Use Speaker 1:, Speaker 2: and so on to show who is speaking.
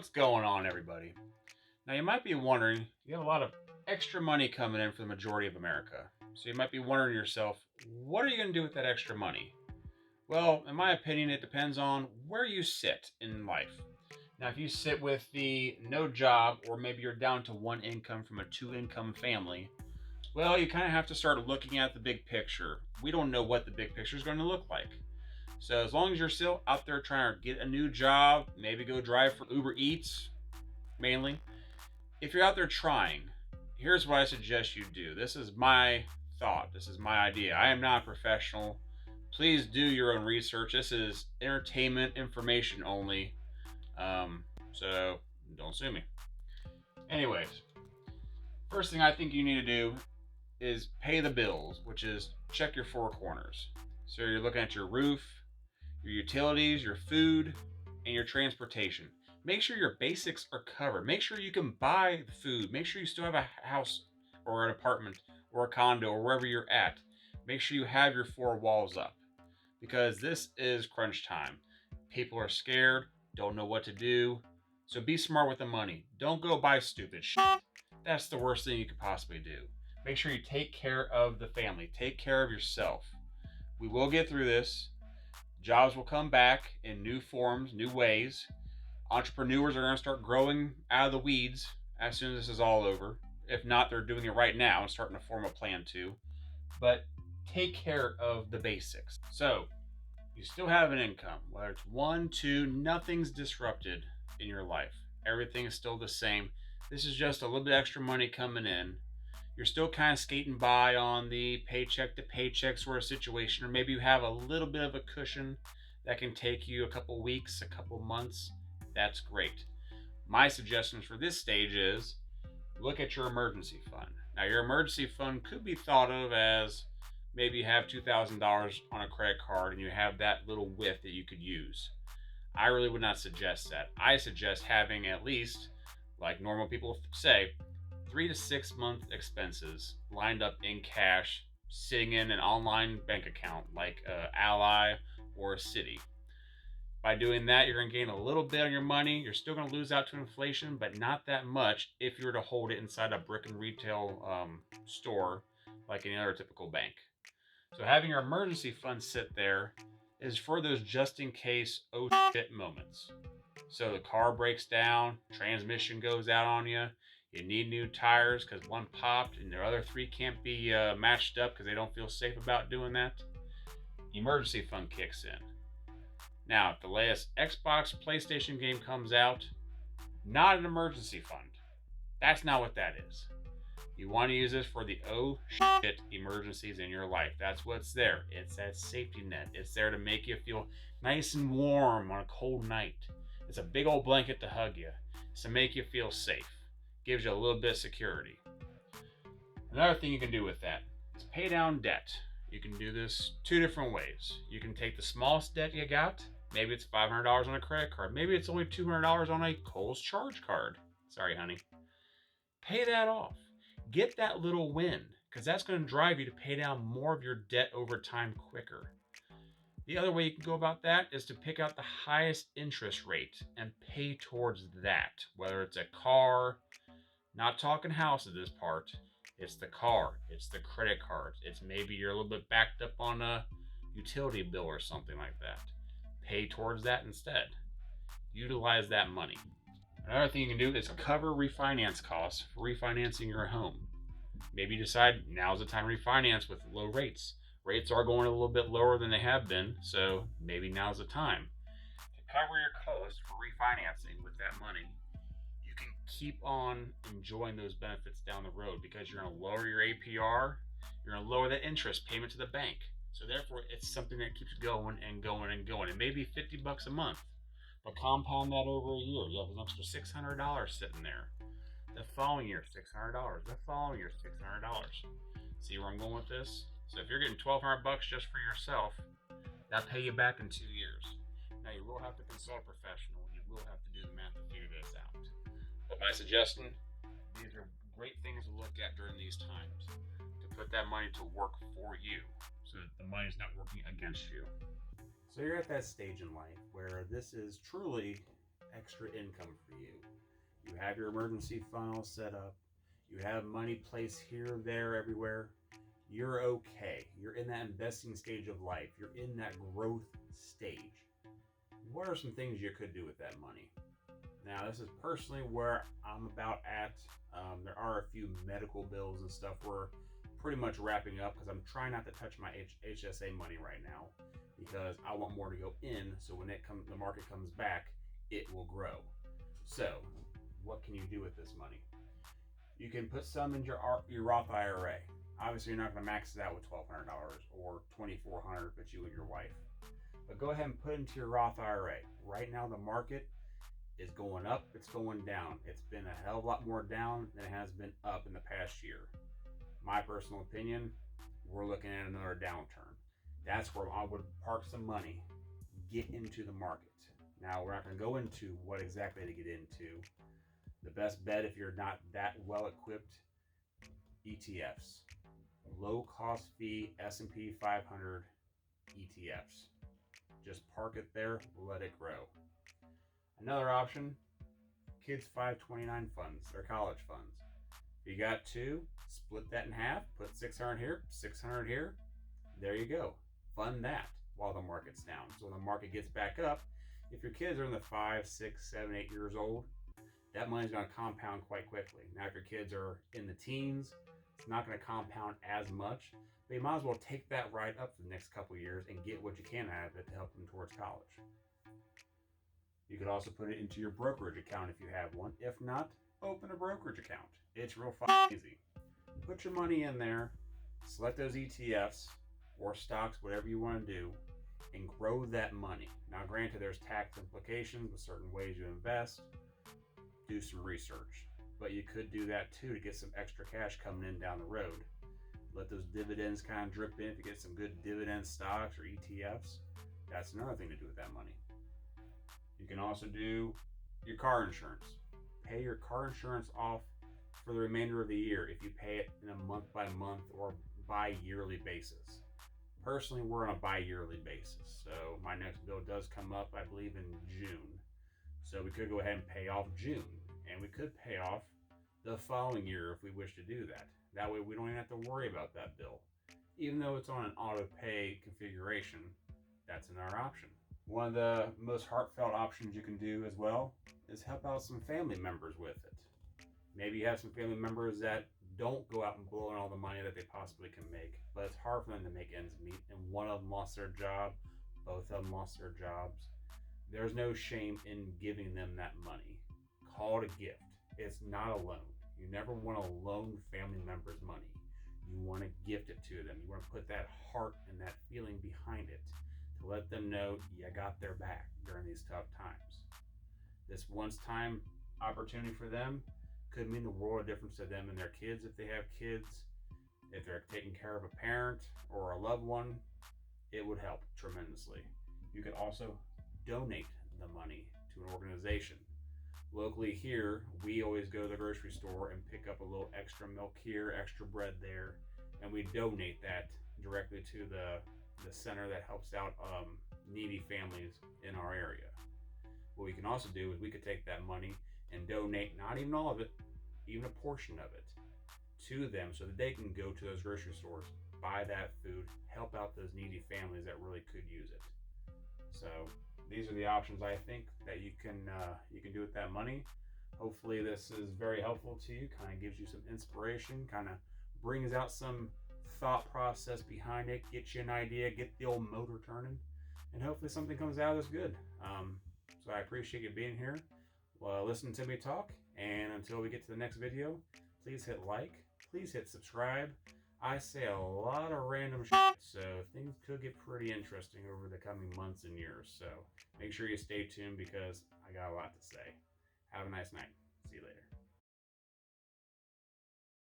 Speaker 1: What's going on, everybody? Now, you might be wondering, you have a lot of extra money coming in for the majority of America. So you might be wondering to yourself, what are you going to do with that extra money? Well, in my opinion, it depends on where you sit in life. Now, if you sit with the no job, or maybe you're down to one income from a two income family, well, you kind of have to start looking at the big picture. We don't know what the big picture is going to look like. So as long as you're still out there trying to get a new job, maybe go drive for Uber Eats, mainly. If you're out there trying, here's what I suggest you do. This is my thought. This is my idea. I am not a professional. Please do your own research. This is entertainment information only. So don't sue me. Anyways, first thing I think you need to do is pay the bills, which is check your four corners. So you're looking at your roof, your utilities, your food, and your transportation. Make sure your basics are covered. Make sure you can buy food. Make sure you still have a house or an apartment or a condo or wherever you're at. Make sure you have your four walls up because this is crunch time. People are scared, don't know what to do. So be smart with the money. Don't go buy stupid shit. That's the worst thing you could possibly do. Make sure you take care of the family. Take care of yourself. We will get through this. Jobs will come back in new forms, new ways. Entrepreneurs are going to start growing out of the weeds as soon as this is all over. If not, they're doing it right now and starting to form a plan to. But take care of the basics. So, you still have an income, whether it's one, two, nothing's disrupted in your life. Everything is still the same. This is just a little bit extra money coming in. You're still kind of skating by on the paycheck to paycheck sort of situation, or maybe you have a little bit of a cushion that can take you a couple weeks, a couple months. That's great. My suggestions for this stage is look at your emergency fund. Now, your emergency fund could be thought of as maybe you have $2,000 on a credit card and you have that little whiff that you could use. I really would not suggest that. I suggest having at least, like normal people say, 3 to 6 month expenses lined up in cash, sitting in an online bank account like Ally or a Citi. By doing that, you're going to gain a little bit on your money. You're still going to lose out to inflation, but not that much if you were to hold it inside a brick and retail store like any other typical bank. So having your emergency fund sit there is for those just in case oh shit moments. So the car breaks down, transmission goes out on you, you need new tires because one popped and the other three can't be matched up because they don't feel safe about doing that. Emergency fund kicks in. Now, if the latest Xbox, PlayStation game comes out, not an emergency fund. That's not what that is. You want to use this for the oh shit emergencies in your life. That's what's there. It's that safety net. It's there to make you feel nice and warm on a cold night. It's a big old blanket to hug you. It's to make you feel safe. Gives you a little bit of security. Another thing you can do with that is pay down debt. You can do this two different ways. You can take the smallest debt you got. Maybe it's $500 on a credit card. Maybe it's only $200 on a Kohl's charge card. Sorry, honey. Pay that off. Get that little win because that's going to drive you to pay down more of your debt over time quicker. The other way you can go about that is to pick out the highest interest rate and pay towards that. Whether it's a car, not talking house at this part, it's the car, it's the credit cards, it's maybe you're a little bit backed up on a utility bill or something like that. Pay towards that instead. Utilize that money. Another thing you can do is cover refinance costs for refinancing your home. Maybe you decide now's the time to refinance with low rates. Rates are going a little bit lower than they have been, so maybe now's the time to cover your costs for refinancing with that money. You can keep on enjoying those benefits down the road because you're going to lower your APR, you're going to lower the interest payment to the bank. So therefore, it's something that keeps going and going and going. It may be $50 a month, but compound that over a year. You have an extra $600 sitting there. The following year, $600. The following year, $600. See where I'm going with this? So if you're getting $1,200 just for yourself, that'll pay you back in 2 years. Now you will have to consult a professional. You will have to do the math to figure this out. But my suggestion, these are great things to look at during these times. To put that money to work for you so that the money's not working against you. So you're at that stage in life where this is truly extra income for you. You have your emergency fund all set up. You have money placed here, there, everywhere. You're okay. You're in that investing stage of life. You're in that growth stage. What are some things you could do with that money? Now, this is personally where I'm about at. There are a few medical bills and stuff we're pretty much wrapping up because I'm trying not to touch my HSA money right now because I want more to go in. So when the market comes back, it will grow. So, what can you do with this money? You can put some in your Roth IRA. Obviously, you're not going to max it out with $1,200 or $2,400, but you and your wife. But go ahead and put into your Roth IRA. Right now, the market is going up, it's going down. It's been a hell of a lot more down than it has been up in the past year. My personal opinion, we're looking at another downturn. That's where I would park some money, get into the market. Now, we're not going to go into what exactly to get into. The best bet, if you're not that well equipped, ETFs. Low cost fee S&P 500 ETFs. Just park it there, let it grow. Another option, kids 529 funds, their college funds. If you got two, split that in half, put 600 here, 600 here. There you go. Fund that while the market's down. So when the market gets back up, if your kids are in the 5, 6, 7, 8 years old, that money's going to compound quite quickly. Now, if your kids are in the teens, it's not going to compound as much, but you might as well take that right up for the next couple of years and get what you can out of it to help them towards college. You could also put it into your brokerage account if you have one. If not, open a brokerage account. It's real easy. Put your money in there, select those ETFs or stocks, whatever you want to do, and grow that money. Now, granted, there's tax implications with certain ways you invest. Do some research. But you could do that too to get some extra cash coming in down the road. Let those dividends kind of drip in. If you get some good dividend stocks or ETFs, that's another thing to do with that money. You can also do your car insurance. Pay your car insurance off for the remainder of the year if you pay it in a month by month or bi-yearly basis. Personally, we're on a bi-yearly basis. So my next bill does come up, I believe, in June. So we could go ahead and pay off June, and we could pay off the following year if we wish to do that. That way we don't even have to worry about that bill. Even though it's on an auto pay configuration, that's another option. One of the most heartfelt options you can do as well is help out some family members with it. Maybe you have some family members that don't go out and blow all the money that they possibly can make, but it's hard for them to make ends meet, and one of them lost their job, both of them lost their jobs. There's no shame in giving them that money. Call it a gift. It's not a loan. You never want to loan family members money. You want to gift it to them. You want to put that heart and that feeling behind it to let them know you got their back during these tough times. This once-time opportunity for them could mean the world of difference to them and their kids if they have kids. If they're taking care of a parent or a loved one, it would help tremendously. You could also donate the money to an organization. Locally here, we always go to the grocery store and pick up a little extra milk here, extra bread there, and we donate that directly to the center that helps out needy families in our area. What we can also do is we could take that money and donate, not even all of it, even a portion of it, to them so that they can go to those grocery stores, buy that food, help out those needy families that really could use it. So these are the options I think that you can do with that money. Hopefully this is very helpful to you, kind of gives you some inspiration, kind of brings out some thought process behind it, gets you an idea, get the old motor turning, and hopefully something comes out of this good. So I appreciate you being here. Well, listen to me talk, and until we get to the next video, please hit like, please hit subscribe. I say a lot of random shit, so things could get pretty interesting over the coming months and years. So make sure you stay tuned because I got a lot to say. Have a nice night. See you later.